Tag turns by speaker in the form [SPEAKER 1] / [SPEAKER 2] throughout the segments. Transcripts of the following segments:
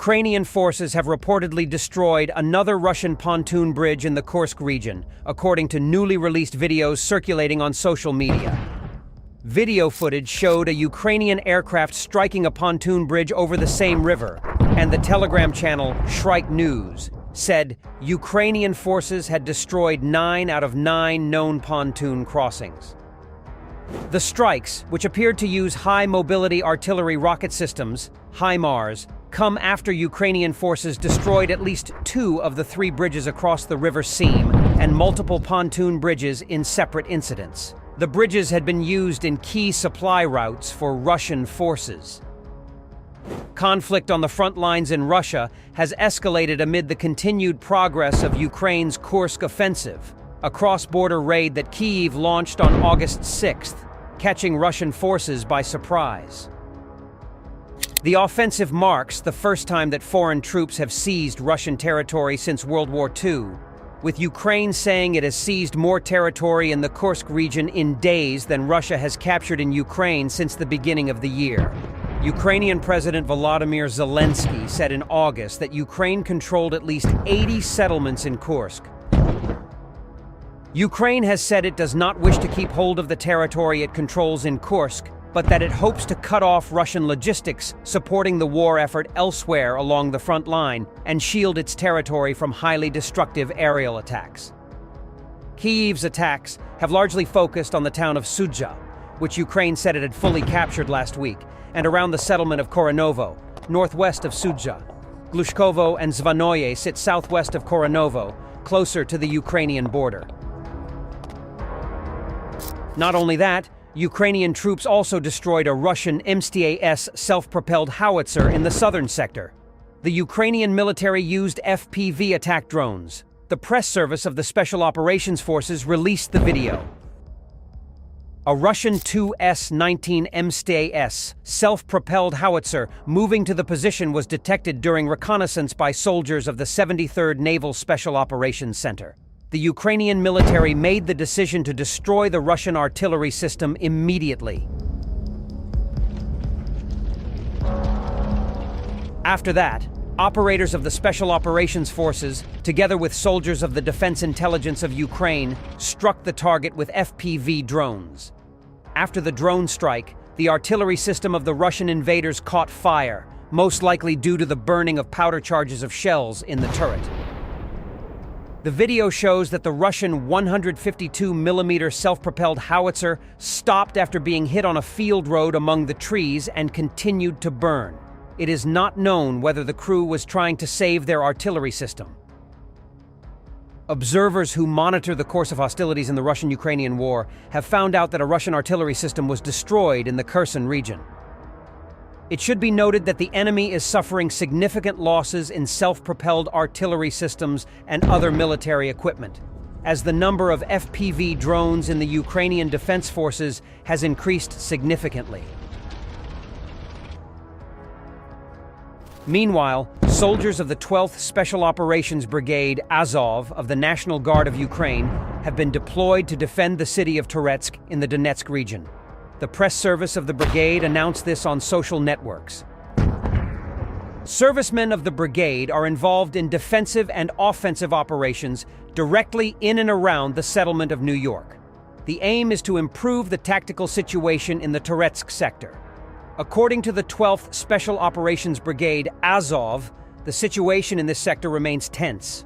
[SPEAKER 1] Ukrainian forces have reportedly destroyed another Russian pontoon bridge in the Kursk region, according to newly released videos circulating on social media. Video footage showed a Ukrainian aircraft striking a pontoon bridge over the same river, and the Telegram channel Ukrainenews said Ukrainian forces had destroyed 9 out of 9 known pontoon crossings. The strikes, which appeared to use high-mobility artillery rocket systems, HIMARS, come after Ukrainian forces destroyed at least 2 of the 3 bridges across the river seam and multiple pontoon bridges in separate incidents. The bridges had been used in key supply routes for Russian forces. Conflict on the front lines in Russia has escalated amid the continued progress of Ukraine's Kursk offensive, a cross-border raid that Kyiv launched on August 6th, catching Russian forces by surprise. The offensive marks the first time that foreign troops have seized Russian territory since World War II, with Ukraine saying it has seized more territory in the Kursk region in days than Russia has captured in Ukraine since the beginning of the year. Ukrainian President Volodymyr Zelensky said in August that Ukraine controlled at least 80 settlements in Kursk. Ukraine has said it does not wish to keep hold of the territory it controls in Kursk, but that it hopes to cut off Russian logistics supporting the war effort elsewhere along the front line and shield its territory from highly destructive aerial attacks. Kyiv's attacks have largely focused on the town of Sudzha, which Ukraine said it had fully captured last week, and around the settlement of Koronovo, northwest of Sudzha. Glushkovo and Zvanoye sit southwest of Koronovo, closer to the Ukrainian border. Not only that, Ukrainian troops also destroyed a Russian MSTAS self-propelled howitzer in the southern sector. The Ukrainian military used FPV attack drones. The press service of the Special Operations Forces released the video. A Russian Tu-S-19 MSTAS self-propelled howitzer moving to the position was detected during reconnaissance by soldiers of the 73rd Naval Special Operations Center. The Ukrainian military made the decision to destroy the Russian artillery system immediately. After that, operators of the Special Operations Forces, together with soldiers of the Defense Intelligence of Ukraine, struck the target with FPV drones. After the drone strike, the artillery system of the Russian invaders caught fire, most likely due to the burning of powder charges of shells in the turret. The video shows that the Russian 152mm self-propelled howitzer stopped after being hit on a field road among the trees and continued to burn. It is not known whether the crew was trying to save their artillery system. Observers who monitor the course of hostilities in the Russian-Ukrainian war have found out that a Russian artillery system was destroyed in the Kherson region. It should be noted that the enemy is suffering significant losses in self-propelled artillery systems and other military equipment, as the number of FPV drones in the Ukrainian Defense Forces has increased significantly. Meanwhile, soldiers of the 12th Special Operations Brigade Azov of the National Guard of Ukraine have been deployed to defend the city of Toretsk in the Donetsk region. The press service of the brigade announced this on social networks. Servicemen of the brigade are involved in defensive and offensive operations directly in and around the settlement of New York. The aim is to improve the tactical situation in the Toretsk sector. According to the 12th Special Operations Brigade Azov, the situation in this sector remains tense.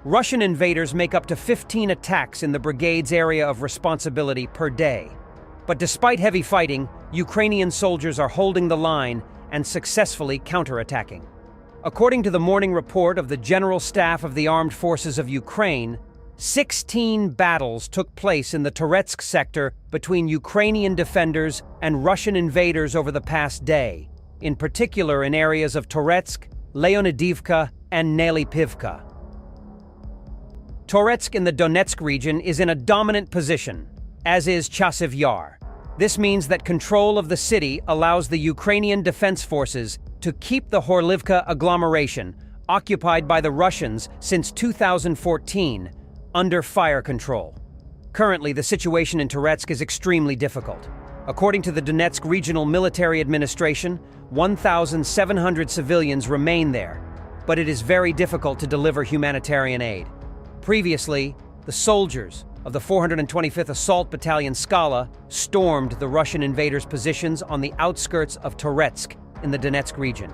[SPEAKER 1] Russian invaders make up to 15 attacks in the brigade's area of responsibility per day. But despite heavy fighting, Ukrainian soldiers are holding the line and successfully counterattacking. According to the morning report of the General Staff of the Armed Forces of Ukraine, 16 battles took place in the Toretsk sector between Ukrainian defenders and Russian invaders over the past day, in particular in areas of Toretsk, Leonidivka, and Nelipivka. Toretsk in the Donetsk region is in a dominant position, as is Chasiv Yar. This means that control of the city allows the Ukrainian Defense Forces to keep the Horlivka agglomeration, occupied by the Russians since 2014, under fire control. Currently, the situation in Toretsk is extremely difficult. According to the Donetsk Regional Military Administration, 1,700 civilians remain there, but it is very difficult to deliver humanitarian aid. Previously, the soldiers of the 425th Assault Battalion Skala stormed the Russian invaders' positions on the outskirts of Toretsk in the Donetsk region.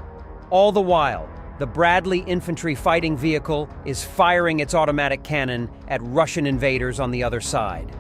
[SPEAKER 1] All the while, the Bradley infantry fighting vehicle is firing its automatic cannon at Russian invaders on the other side.